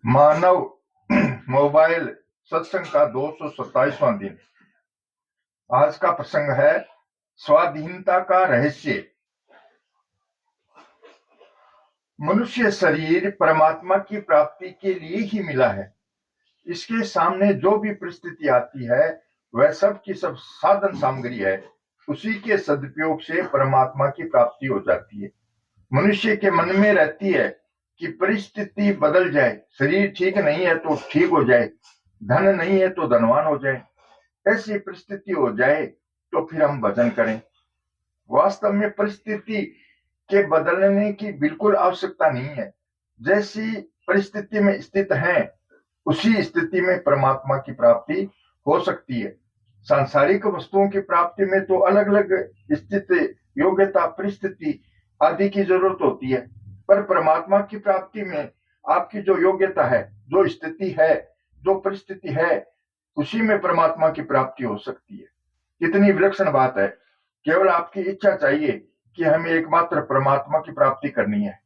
मानव mobile सत्संग का 227वां दिन। आज का प्रसंग है स्वाधीनता का रहस्य। मनुष्य शरीर परमात्मा की प्राप्ति के लिए ही मिला है। इसके सामने जो भी परिस्थिति आती है वह सब की सब साधन सामग्री है। उसी के सदुपयोग से परमात्मा की प्राप्ति हो जाती है। मनुष्य के मन में रहती है कि परिस्थिति बदल जाए, शरीर ठीक नहीं है तो ठीक हो जाए, धन नहीं है तो धनवान हो जाए, ऐसी परिस्थिति हो जाए तो फिर हम भजन करें। वास्तव में परिस्थिति के बदलने की बिल्कुल आवश्यकता नहीं है। जैसी परिस्थिति में स्थित है उसी स्थिति में परमात्मा की प्राप्ति हो सकती है। सांसारिक वस्तुओं की प्राप्ति में तो अलग अलग स्थिति, योग्यता, परिस्थिति आदि की जरूरत होती है, पर परमात्मा की प्राप्ति में आपकी जो योग्यता है, जो स्थिति है, जो परिस्थिति है, उसी में परमात्मा की प्राप्ति हो सकती है। कितनी विलक्षण बात है। केवल आपकी इच्छा चाहिए कि हमें एकमात्र परमात्मा की प्राप्ति करनी है।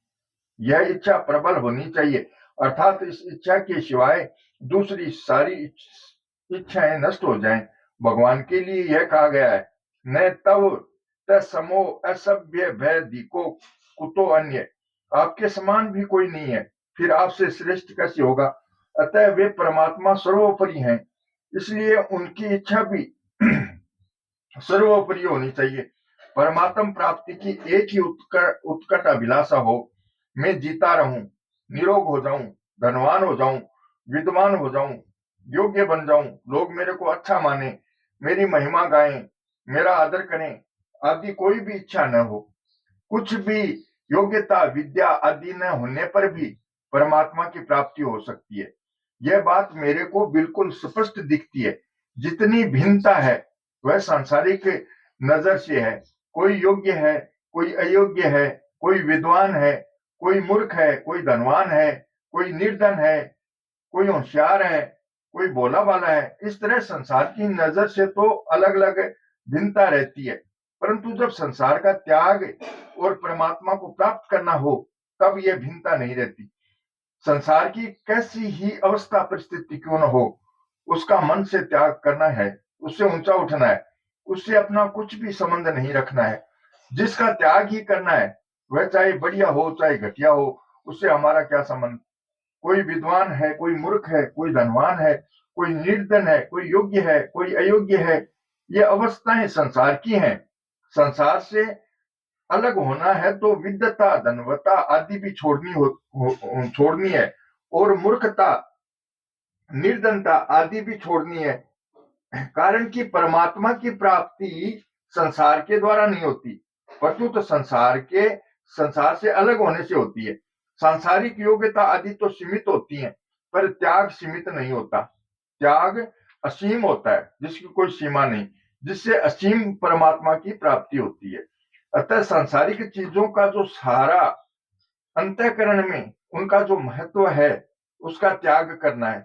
यह इच्छा प्रबल होनी चाहिए, अर्थात इस इच्छा के सिवाय दूसरी सारी इच्छाएं नष्ट हो जाएं। भगवान के लिए यह कहा गया है, न तव तमो असभ्य भय दिको कुतो अन्य। आपके समान भी कोई नहीं है, फिर आपसे श्रेष्ठ कैसे होगा। अतः वे परमात्मा सर्वोपरि हैं, इसलिए उनकी इच्छा भी सर्वोपरि होनी चाहिए। परमात्म प्राप्ति की एक ही उत्कट अभिलाषा हो, मैं जीता रहूं, निरोग हो जाऊं, धनवान हो जाऊं, विद्वान हो जाऊं, योग्य बन जाऊं, लोग मेरे को अच्छा माने, मेरी महिमा गाएं, मेरा आदर करें, आदि कोई भी इच्छा न हो। कुछ भी योग्यता, विद्या आदि न होने पर भी परमात्मा की प्राप्ति हो सकती है। यह बात मेरे को बिल्कुल स्पष्ट दिखती है। जितनी भिन्नता है वह सांसारिक नजर से है। कोई योग्य है, कोई अयोग्य है, कोई विद्वान है, कोई मूर्ख है, कोई धनवान है, कोई निर्धन है, कोई होशियार है, कोई भोला भाला है। इस तरह संसार की नजर से तो अलग अलग भिन्नता रहती है, परंतु जब संसार का त्याग और परमात्मा को प्राप्त करना हो तब यह भिन्नता नहीं रहती। संसार की कैसी ही अवस्था परिस्थिति क्यों न हो, उसका मन से त्याग करना है, उससे ऊंचा उठना है, उससे अपना कुछ भी संबंध नहीं रखना है। जिसका त्याग ही करना है वह चाहे बढ़िया हो चाहे घटिया हो, उससे हमारा क्या संबंध। कोई विद्वान है, कोई मूर्ख है, कोई धनवान है, कोई निर्धन है, कोई योग्य है, कोई अयोग्य है, ये अवस्थाएं संसार की हैं। संसार से अलग होना है तो विद्वता, धनवता आदि भी छोड़नी है, और मूर्खता, निर्धनता आदि भी छोड़नी है। कारण कि परमात्मा की प्राप्ति संसार के द्वारा नहीं होती, परंतु तो संसार से अलग होने से होती है। सांसारिक योग्यता आदि तो सीमित होती हैं, पर त्याग सीमित नहीं होता। त्याग असीम होता है, जिसकी कोई सीमा नहीं, जिससे असीम परमात्मा की प्राप्ति होती है। अतः सांसारिक चीजों का जो सारा अंतःकरण में उनका जो महत्व है उसका त्याग करना है।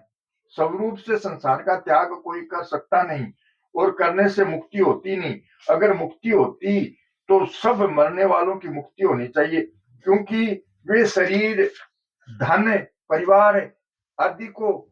स्वरूप से संसार का त्याग कोई कर सकता नहीं, और करने से मुक्ति होती नहीं। अगर मुक्ति होती तो सब मरने वालों की मुक्ति होनी चाहिए, क्योंकि वे शरीर, धन, परिवार आदि को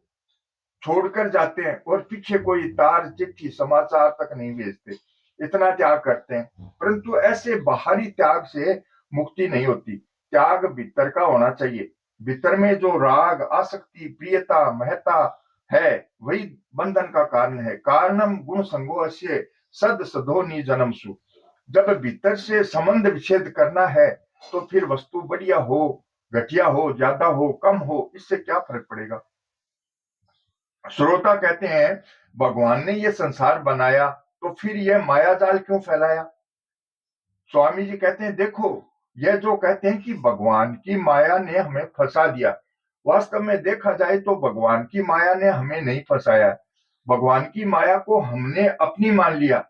छोड़कर जाते हैं और पीछे कोई तार, चिट्ठी, समाचार तक नहीं भेजते। इतना त्याग करते हैं, परंतु ऐसे बाहरी त्याग से मुक्ति नहीं होती। त्याग भीतर का होना चाहिए। भीतर में जो राग, आसक्ति, प्रियता, महता है वही बंधन का कारण है। कारणम गुण संगो अस्य सद सदो नि जन्मसु। जब भीतर से संबंध विच्छेद करना है तो फिर वस्तु बढ़िया हो, घटिया हो, ज्यादा हो, कम हो, इससे क्या फर्क पड़ेगा। श्रोता कहते हैं, भगवान ने ये संसार बनाया तो फिर यह माया जाल क्यों फैलाया। स्वामी जी कहते हैं, देखो, यह जो कहते हैं कि भगवान की माया ने हमें फंसा दिया, वास्तव में देखा जाए तो भगवान की माया ने हमें नहीं फंसाया। भगवान की माया को हमने अपनी मान लिया।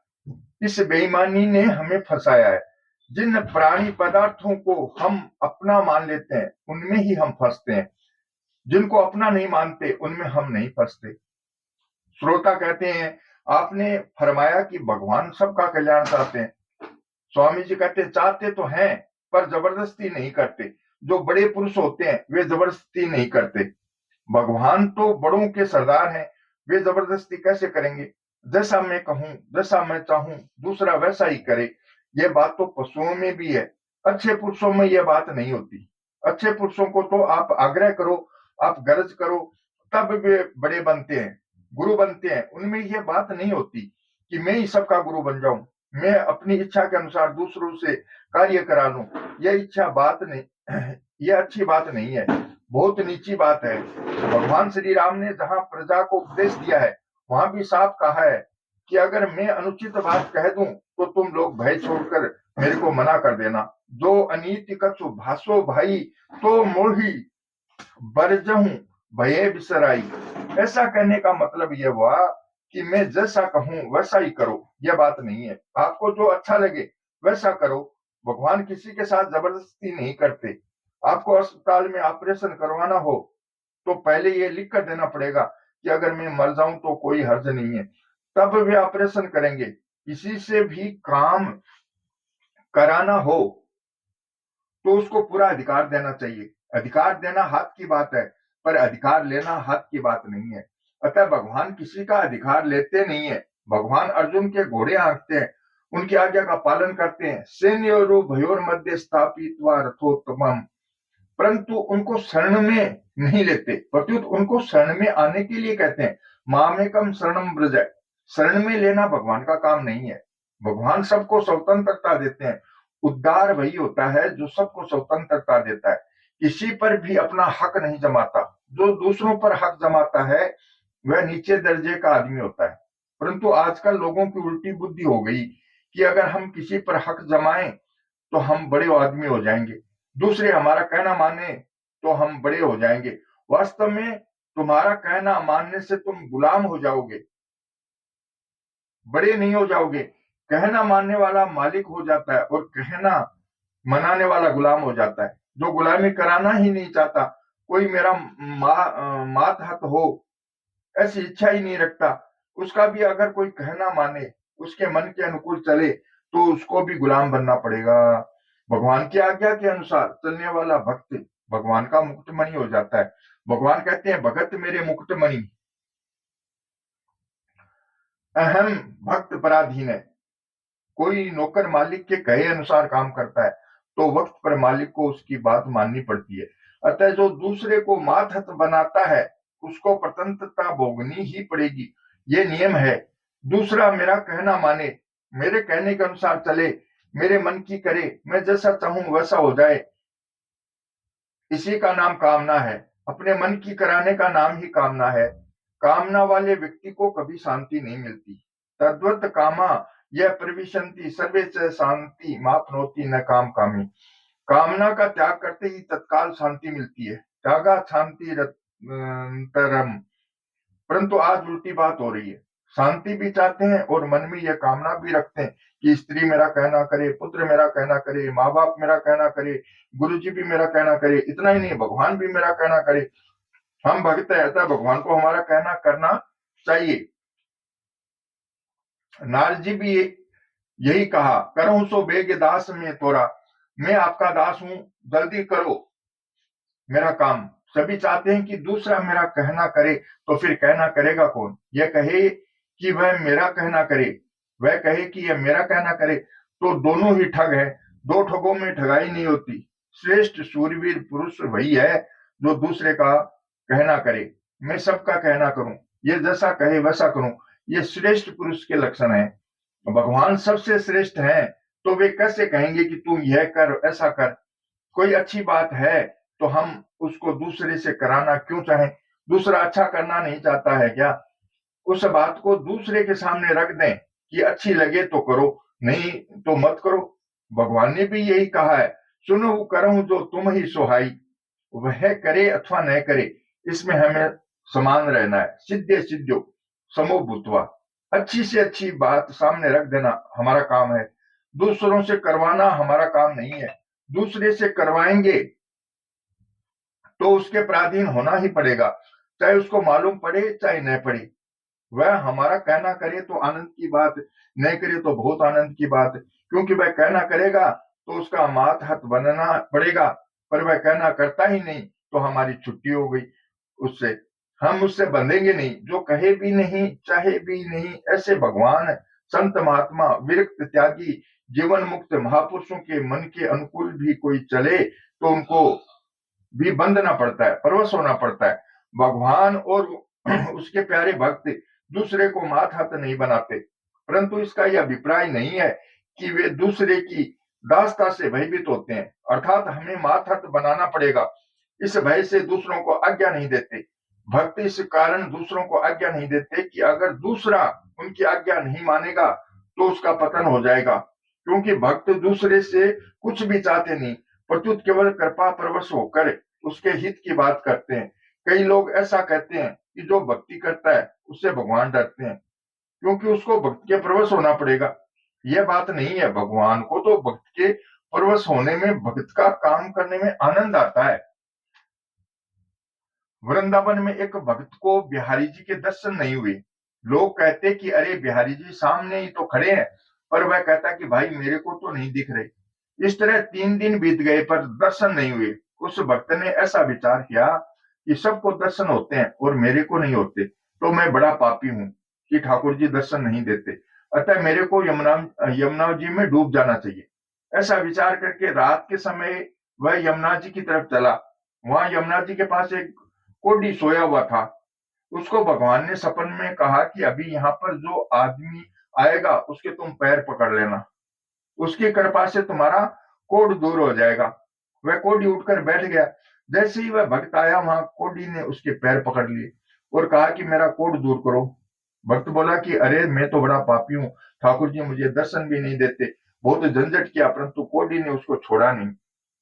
इस बेईमानी ने हमें फंसाया है। जिन प्राणी पदार्थों को हम अपना मान लेते हैं उनमें ही हम फंसते हैं, जिनको अपना नहीं मानते उनमें हम नहीं फंसते। श्रोता कहते हैं, आपने फरमाया कि भगवान सबका कल्याण चाहते हैं। स्वामी जी कहते हैं, चाहते तो हैं पर जबरदस्ती नहीं करते। जो बड़े पुरुष होते हैं वे जबरदस्ती नहीं करते। भगवान तो बड़ों के सरदार हैं, वे जबरदस्ती कैसे करेंगे? जैसा मैं कहूं, जैसा मैं चाहूं, दूसरा वैसा ही करे। ये बात तो पशुओं में भी है, अच्छे पुरुषों में यह बात नहीं होती। अच्छे पुरुषों को तो आप आग्रह करो, आप गरज करो, तब वे बड़े बनते हैं, गुरु बनते हैं। उनमें यह बात नहीं होती कि मैं ही सबका गुरु बन जाऊं, मैं अपनी इच्छा के अनुसार दूसरों से कार्य करा लूं। यह इच्छा बात नहीं, यह अच्छी बात नहीं है, बहुत नीची बात है। भगवान श्री राम ने जहां प्रजा को उपदेश दिया है, वहां भी साफ कहा है कि अगर मैं अनुचित बात कह दूं तो तुम लोग भय छोड़कर मेरे को मना कर देना। जो अनीति कछु भाषो भाई, तो मोही बरजहूं भये बिसराई। ऐसा कहने का मतलब यह हुआ कि मैं जैसा कहूं वैसा ही करो, यह बात नहीं है। आपको जो अच्छा लगे वैसा करो। भगवान किसी के साथ जबरदस्ती नहीं करते। आपको अस्पताल में ऑपरेशन करवाना हो तो पहले ये लिख कर देना पड़ेगा कि अगर मैं मर जाऊं तो कोई हर्ज नहीं है, तब वे ऑपरेशन करेंगे। किसी से भी काम कराना हो तो उसको पूरा अधिकार देना चाहिए। अधिकार देना हाथ की बात है, पर अधिकार लेना हाथ की बात नहीं है। अतः भगवान किसी का अधिकार लेते नहीं है। भगवान अर्जुन के घोड़े हाँकते हैं, उनकी आज्ञा का पालन करते हैं। सैन्योरो भयोर मध्य स्थापित रथोत्तमम, परंतु उनको शरण में नहीं लेते, प्रत्युत उनको शरण में आने के लिए कहते हैं। मामेकम शरणम ब्रज, शरण में लेना भगवान का काम नहीं है। भगवान सबको स्वतंत्रता देते हैं। उद्धार वही होता है जो सबको स्वतंत्रता देता है, किसी पर भी अपना हक नहीं जमाता। जो दूसरों पर हक जमाता है वह नीचे दर्जे का आदमी होता है। परंतु आजकल लोगों की उल्टी बुद्धि हो गई कि अगर हम किसी पर हक जमाएं तो हम बड़े आदमी हो जाएंगे, दूसरे हमारा कहना माने तो हम बड़े हो जाएंगे। वास्तव में तुम्हारा कहना मानने से तुम गुलाम हो जाओगे, बड़े नहीं हो जाओगे। कहना मानने वाला मालिक हो जाता है और कहना मनाने वाला गुलाम हो जाता है। जो गुलामी कराना ही नहीं चाहता, कोई मेरा मातहत हो ऐसी इच्छा ही नहीं रखता, उसका भी अगर कोई कहना माने, उसके मन के अनुकूल चले, तो उसको भी गुलाम बनना पड़ेगा। भगवान की आज्ञा के अनुसार चलने वाला भक्त भगवान का मुक्तमणि हो जाता है। भगवान कहते हैं, भगत मेरे मुक्तमणि, अहम भक्त पराधीन है। कोई नौकर मालिक के कहे अनुसार काम करता है तो वक्त पर मालिक को उसकी बात माननी पड़ती है। अतः जो दूसरे को मातहत बनाता है उसको प्रतंत्रता भोगनी ही पड़ेगी, ये नियम है। दूसरा मेरा कहना माने, मेरे कहने के अनुसार चले, मेरे मन की करे, मैं जैसा चाहूं वैसा हो जाए, इसी का नाम कामना है। अपने मन की कराने का नाम ही कामना है। कामना वाले व्यक्ति को कभी शांति नहीं मिलती। तद्वत कामा यह प्रविशंति सर्वे च शांति मापनोति न काम कामी। कामना का त्याग करते ही तत्काल शांति मिलती है। त्यागा शांति तरम। परंतु आज उल्टी बात हो रही है। शांति भी चाहते हैं और मन में यह कामना भी रखते हैं कि स्त्री मेरा कहना करे, पुत्र मेरा कहना करे, माँ बाप मेरा कहना करे, गुरुजी भी मेरा कहना करे। इतना ही नहीं, भगवान भी मेरा कहना करे। हम भक्त है, अतः भगवान को हमारा कहना करना चाहिए। नारद जी भी यही कहा, करूं सो बेग दास में तोरा, मैं आपका दास हूं, जल्दी करो मेरा काम। सभी चाहते हैं कि दूसरा मेरा कहना करे, तो फिर कहना करेगा कौन? यह कहे कि वह मेरा कहना करे, वह कहे कि यह मेरा कहना करे, तो दोनों ही ठग है। दो ठगों में ठगाई नहीं होती। श्रेष्ठ सूरवीर पुरुष वही है जो दूसरे का कहना करे। मैं सबका कहना करूं, ये जैसा कहे वैसा करूं, ये श्रेष्ठ पुरुष के लक्षण है। भगवान सबसे श्रेष्ठ है, तो वे कैसे कहेंगे कि तुम यह कर, ऐसा कर? कोई अच्छी बात है तो हम उसको दूसरे से कराना क्यों चाहें? दूसरा अच्छा करना नहीं चाहता है क्या? उस बात को दूसरे के सामने रख दें कि अच्छी लगे तो करो, नहीं तो मत करो। भगवान ने भी यही कहा है, सुनो करहूं जो तुम ही सोहाई। वह करे अथवा न करे, इसमें हमें समान रहना है। सिद्धे सिद्धो समो भूतवा। अच्छी से अच्छी बात सामने रख देना हमारा काम है। दूसरों से करवाना हमारा काम नहीं है। दूसरे से करवाएंगे तो उसके पराधीन होना ही पड़ेगा, चाहे उसको मालूम पड़े चाहे न पड़े। वह हमारा कहना करे तो आनंद की बात, न करे तो बहुत आनंद की बात। क्योंकि वह कहना करेगा तो उसका मातहत बनना पड़ेगा, पर वह कहना करता ही नहीं तो हमारी छुट्टी हो गई। उससे, हम उससे बंधेंगे नहीं, जो कहे भी नहीं चाहे भी नहीं। ऐसे भगवान, संत, महात्मा, विरक्त, त्यागी, जीवन मुक्त महापुरुषों के मन के अनुकूल भी कोई चले तो उनको भी बंधना पड़ता है, परवश होना पड़ता है। भगवान और उसके प्यारे भक्त दूसरे को मात हाथ नहीं बनाते, परंतु इसका यह अभिप्राय नहीं है कि वे दूसरे की दासता से भयभीत होते हैं, अर्थात हमें मात हाथ बनाना पड़ेगा, इस भय से दूसरों को आज्ञा नहीं देते। भक्त इस कारण दूसरों को आज्ञा नहीं देते कि अगर दूसरा उनकी आज्ञा नहीं मानेगा तो उसका पतन हो जाएगा, क्योंकि भक्त दूसरे से कुछ भी चाहते नहीं, प्रत्युत केवल कृपा परवश होकर उसके हित की बात करते हैं। कई लोग ऐसा कहते हैं कि जो भक्ति करता है उससे भगवान डरते हैं, क्योंकि उसको भक्त के परवश होना पड़ेगा। यह बात नहीं है, भगवान को तो भक्त के परवश होने में, भक्त का काम करने में आनंद आता है। वृंदावन में एक भक्त को बिहारी जी के दर्शन नहीं हुए। लोग कहते कि अरे बिहारी जी सामने ही तो खड़े हैं, पर वह कहता कि भाई मेरे को तो नहीं दिख रहे। इस तरह 3 दिन बीत गए पर दर्शन नहीं हुए। उस भक्त ने ऐसा विचार किया कि सबको दर्शन होते हैं और मेरे को नहीं होते, तो मैं बड़ा पापी हूँ कि ठाकुर जी दर्शन नहीं देते, अतः मेरे को यमुना जी में डूब जाना चाहिए। ऐसा विचार करके रात के समय वह यमुना जी की तरफ चला। वहां यमुना जी के पास एक कोढ़ी सोया हुआ था। उसको भगवान ने सपन में कहा कि अभी यहाँ पर जो आदमी आएगा उसके तुम पैर पकड़ लेना, उसकी कृपा से तुम्हारा कोढ़ दूर हो जाएगा। वह कोढ़ी उठकर बैठ गया। जैसे ही वह भक्त आया, वहां कोढ़ी ने उसके पैर पकड़ लिए और कहा कि मेरा कोढ़ दूर करो। भक्त बोला कि अरे मैं तो बड़ा पापी हूँ, ठाकुर जी मुझे दर्शन भी नहीं देते, बहुत झंझट किया, परंतु कोढ़ी ने उसको छोड़ा नहीं।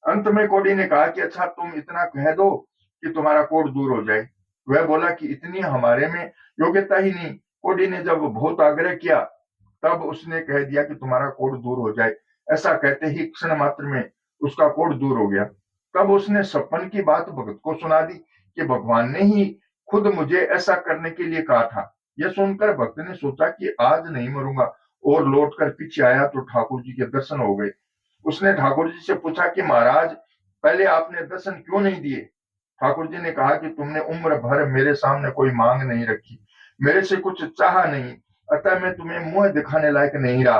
अंत में कोढ़ी ने कहा कि अच्छा तुम इतना कह दो कि तुम्हारा कोढ़ दूर हो जाए। वह बोला कि इतनी हमारे में योग्यता ही नहीं। कोढ़ी ने जब बहुत आग्रह किया तब उसने कह दिया कि तुम्हारा कोढ़ दूर हो जाए। ऐसा कहते ही क्षण मात्र में उसका कोढ़ दूर हो गया। तब उसने सपन की बात भगत को सुना दी कि भगवान ने ही खुद मुझे ऐसा करने के लिए कहा था। यह सुनकर भक्त ने सोचा कि आज नहीं मरूंगा, और लौटकर पीछे आया तो ठाकुर जी के दर्शन हो गए। उसने ठाकुर जी से पूछा कि महाराज पहले आपने दर्शन क्यों नहीं दिए? ठाकुर जी ने कहा कि तुमने उम्र भर मेरे सामने कोई मांग नहीं रखी, मेरे से कुछ चाहा नहीं, अतः मैं तुम्हें मुंह दिखाने लायक नहीं रहा।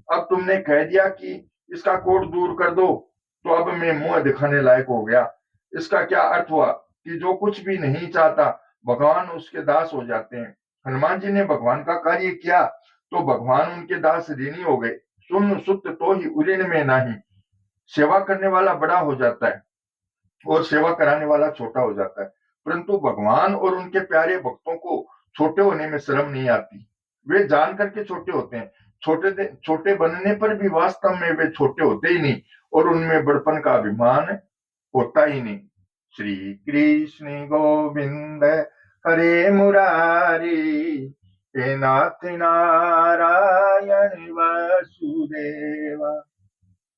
अब तुमने कह दिया कि इसका कोढ़ दूर कर दो, तो अब मैं मुंह दिखाने लायक हो गया। इसका क्या अर्थ हुआ कि जो कुछ भी नहीं चाहता भगवान उसके दास हो जाते हैं। हनुमान जी ने भगवान का कार्य किया तो भगवान उनके दास ऋणी हो गए। सुन सुत तो ही उऋण में नाही, सेवा करने वाला बड़ा हो जाता है और सेवा कराने वाला छोटा हो जाता है, परंतु भगवान और उनके प्यारे भक्तों को छोटे होने में शर्म नहीं आती। वे जान करके छोटे होते हैं, छोटे बनने पर भी वास्तव में वे छोटे होते ही नहीं और उनमें बड़पन का अभिमान होता ही नहीं। श्री कृष्ण गोविंद हरे मुरारी, हे नाथ नारायण वासुदेवा।